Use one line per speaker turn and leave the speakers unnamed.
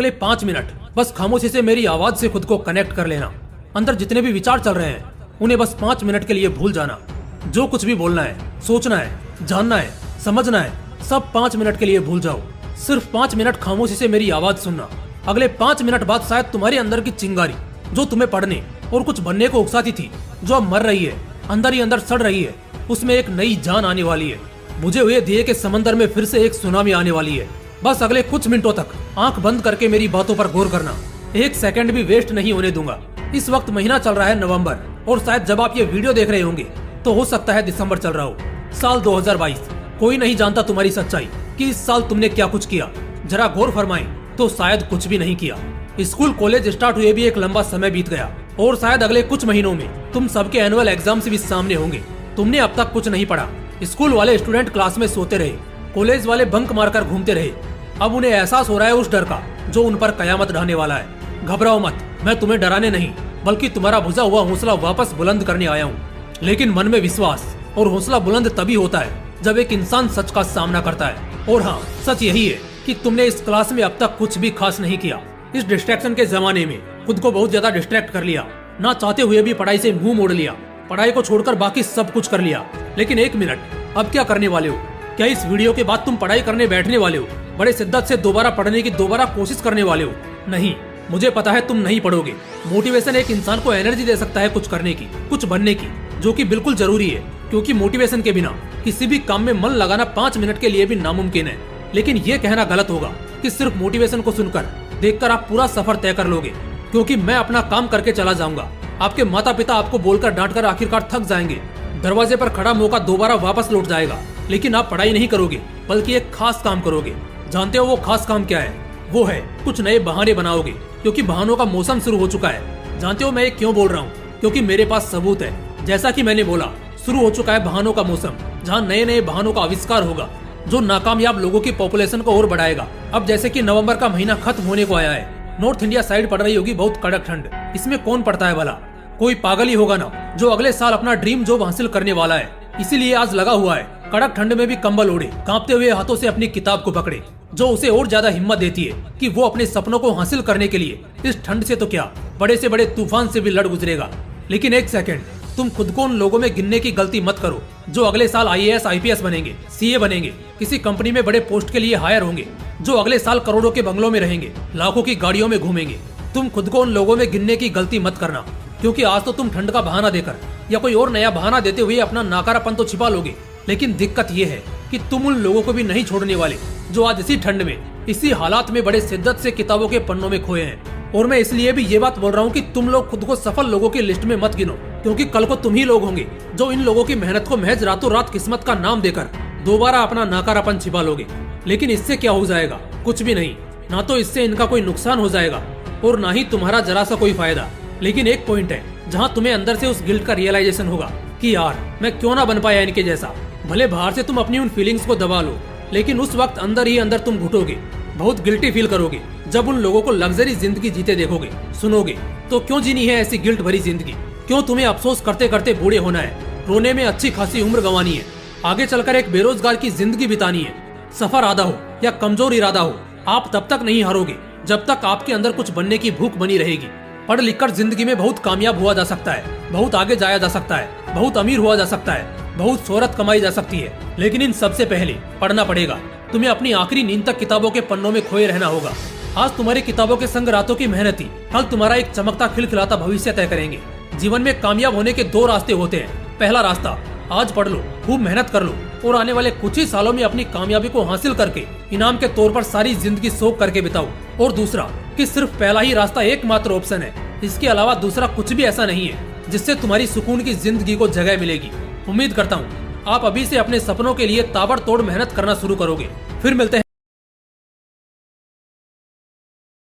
अगले 5 मिनट बस खामोशी से मेरी आवाज से खुद को कनेक्ट कर लेना। अंदर जितने भी विचार चल रहे हैं उन्हें बस 5 मिनट के लिए भूल जाना। जो कुछ भी बोलना है, सोचना है, जानना है, समझना है, सब 5 मिनट के लिए भूल जाओ। सिर्फ 5 मिनट खामोशी से मेरी आवाज सुनना। अगले 5 मिनट बाद शायद तुम्हारे अंदर की चिंगारी जो तुम्हें पढ़ने और कुछ बनने को उकसाती थी, जो अब मर रही है, अंदर ही अंदर सड़ रही है, उसमें एक नई जान आने वाली है। बुझे हुए दिए के समंदर में फिर से एक सुनामी आने वाली है। बस अगले कुछ मिनटों तक आंख बंद करके मेरी बातों पर गौर करना। 1 सेकंड भी वेस्ट नहीं होने दूंगा। इस वक्त महीना चल रहा है नवंबर, और शायद जब आप ये वीडियो देख रहे होंगे तो हो सकता है दिसंबर चल रहा हो। साल 2022। कोई नहीं जानता तुम्हारी सच्चाई कि इस साल तुमने क्या कुछ किया। जरा गौर फरमाएं तो शायद कुछ भी नहीं किया। स्कूल कॉलेज स्टार्ट हुए भी एक लंबा समय बीत गया, और शायद अगले कुछ महीनों में तुम सबके एनुअल एग्जाम भी सामने होंगे। तुमने अब तक कुछ नहीं पढ़ा। स्कूल वाले स्टूडेंट क्लास में सोते रहे, कॉलेज वाले बंक मारकर घूमते रहे। अब उन्हें एहसास हो रहा है उस डर का जो उन पर कयामत ढाने वाला है। घबराओ मत, मैं तुम्हें डराने नहीं बल्कि तुम्हारा बुझा हुआ हौसला वापस बुलंद करने आया हूँ। लेकिन मन में विश्वास और हौसला बुलंद तभी होता है जब एक इंसान सच का सामना करता है। और हाँ, सच यही है कि तुमने इस क्लास में अब तक कुछ भी खास नहीं किया। इस डिस्ट्रैक्शन के जमाने में खुद को बहुत ज्यादा डिस्ट्रैक्ट कर लिया। ना चाहते हुए भी पढ़ाई से मुंह मोड़ लिया। पढ़ाई को छोड़कर बाकी सब कुछ कर लिया। लेकिन 1 मिनट, अब क्या करने वाले हो? क्या इस वीडियो के बाद तुम पढ़ाई करने बैठने वाले हो? बड़े शिद्दत से दोबारा पढ़ने की दोबारा कोशिश करने वाले हो? नहीं, मुझे पता है तुम नहीं पढ़ोगे। मोटिवेशन एक इंसान को एनर्जी दे सकता है कुछ करने की, कुछ बनने की, जो कि बिल्कुल जरूरी है, क्योंकि मोटिवेशन के बिना किसी भी काम में मन लगाना 5 मिनट के लिए भी नामुमकिन है। लेकिन ये कहना गलत होगा कि सिर्फ मोटिवेशन को सुनकर, देखकर आप पूरा सफर तय कर लोगे, क्योंकि मैं अपना काम करके चला जाऊंगा। आपके माता पिता आपको बोलकर डांटकर आखिरकार थक जाएंगे। दरवाजे पर खड़ा मौका दोबारा वापस लौट जाएगा। लेकिन आप पढ़ाई नहीं करोगे बल्कि एक खास काम करोगे। जानते हो वो खास काम क्या है? वो है कुछ नए बहाने बनाओगे, क्योंकि बहानों का मौसम शुरू हो चुका है। जानते हो मैं ये क्यों बोल रहा हूँ? क्योंकि मेरे पास सबूत है। जैसा कि मैंने बोला, शुरू हो चुका है बहानों का मौसम, जहाँ नए नए बहानों का आविष्कार होगा जो नाकामयाब लोगों की पॉपुलेशन को और बढ़ाएगा। अब जैसे कि नवंबर का महीना खत्म होने को आया है, नॉर्थ इंडिया साइड पड़ रही होगी बहुत कड़क ठंड। इसमें कौन पड़ता है भला? कोई पागल ही होगा ना, जो अगले साल अपना ड्रीम जॉब हासिल करने वाला है। इसीलिए आज लगा हुआ है कड़क ठंड में भी कंबल ओढ़े, कांपते हुए हाथों से अपनी किताब को पकड़े, जो उसे और ज्यादा हिम्मत देती है कि वो अपने सपनों को हासिल करने के लिए इस ठंड से तो क्या, बड़े से बड़े तूफान से भी लड़ गुजरेगा। लेकिन 1 सेकंड, तुम खुद को उन लोगों में गिनने की गलती मत करो जो अगले साल IAS IPS बनेंगे, CA बनेंगे, किसी कंपनी में बड़े पोस्ट के लिए हायर होंगे, जो अगले साल करोड़ों के बंगलों में रहेंगे, लाखों की गाड़ियों में घूमेंगे। तुम खुद को उन लोगों में गिनने की गलती मत करना, क्योंकि आज तो तुम ठंड का बहाना देकर या कोई और नया बहाना देते हुए अपना नाकारापन तो छिपा लोगे। लेकिन दिक्कत ये है कि तुम उन लोगों को भी नहीं छोड़ने वाले जो आज इसी ठंड में, इसी हालात में बड़े शिद्दत से किताबों के पन्नों में खोए हैं। और मैं इसलिए भी ये बात बोल रहा हूँ कि तुम लोग खुद को सफल लोगों की लिस्ट में मत गिनो, क्योंकि कल को तुम ही लोग होंगे जो इन लोगों की मेहनत को महज रातों रात किस्मत का नाम देकर दोबारा अपना नाकारापन छिपा लोगे। लेकिन इससे क्या हो जाएगा? कुछ भी नहीं। ना तो इससे इनका कोई नुकसान हो जाएगा और ना ही तुम्हारा जरा सा कोई फायदा। लेकिन एक पॉइंट है जहाँ तुम्हें अंदर से उस गिल्ट का रियलाइजेशन होगा कि यार मैं क्यों ना बन पाया इनके जैसा। भले बाहर से तुम अपनी उन फीलिंग्स को दबा लो, लेकिन उस वक्त अंदर ही अंदर तुम घुटोगे, बहुत गिल्टी फील करोगे जब उन लोगों को लग्जरी जिंदगी जीते देखोगे, सुनोगे। तो क्यों जीनी है ऐसी गिल्ट भरी जिंदगी? क्यों तुम्हें अफसोस करते करते बूढ़े होना है, रोने में अच्छी खासी उम्र गंवानी है, आगे चलकर एक बेरोजगार की जिंदगी बितानी है? सफर आधा हो या कमजोर इरादा हो, आप तब तक नहीं हारोगे जब तक आपके अंदर कुछ बनने की भूख बनी रहेगी। पढ़ लिख कर जिंदगी में बहुत कामयाब हुआ जा सकता है, बहुत आगे जाया जा सकता है, बहुत अमीर हुआ जा सकता है, बहुत शोहरत कमाई जा सकती है। लेकिन इन सबसे पहले पढ़ना पड़ेगा। तुम्हें अपनी आखिरी नींद तक किताबों के पन्नों में खोए रहना होगा। आज तुम्हारी किताबों के संग रातों की मेहनत ही कल तुम्हारा एक चमकता खिलखिलाता भविष्य तय करेंगे। जीवन में कामयाब होने के 2 रास्ते होते हैं। पहला रास्ता, आज पढ़ लो, खूब मेहनत कर लो और आने वाले कुछ ही सालों में अपनी कामयाबी को हासिल करके इनाम के तौर पर सारी जिंदगी शौक करके बिताओ। और दूसरा कि सिर्फ पहला ही रास्ता एकमात्र ऑप्शन है, इसके अलावा दूसरा कुछ भी ऐसा नहीं है जिससे तुम्हारी सुकून की जिंदगी को जगह मिलेगी। उम्मीद करता हूँ आप अभी से अपने सपनों के लिए ताबड़तोड़ मेहनत करना शुरू करोगे। फिर मिलते हैं।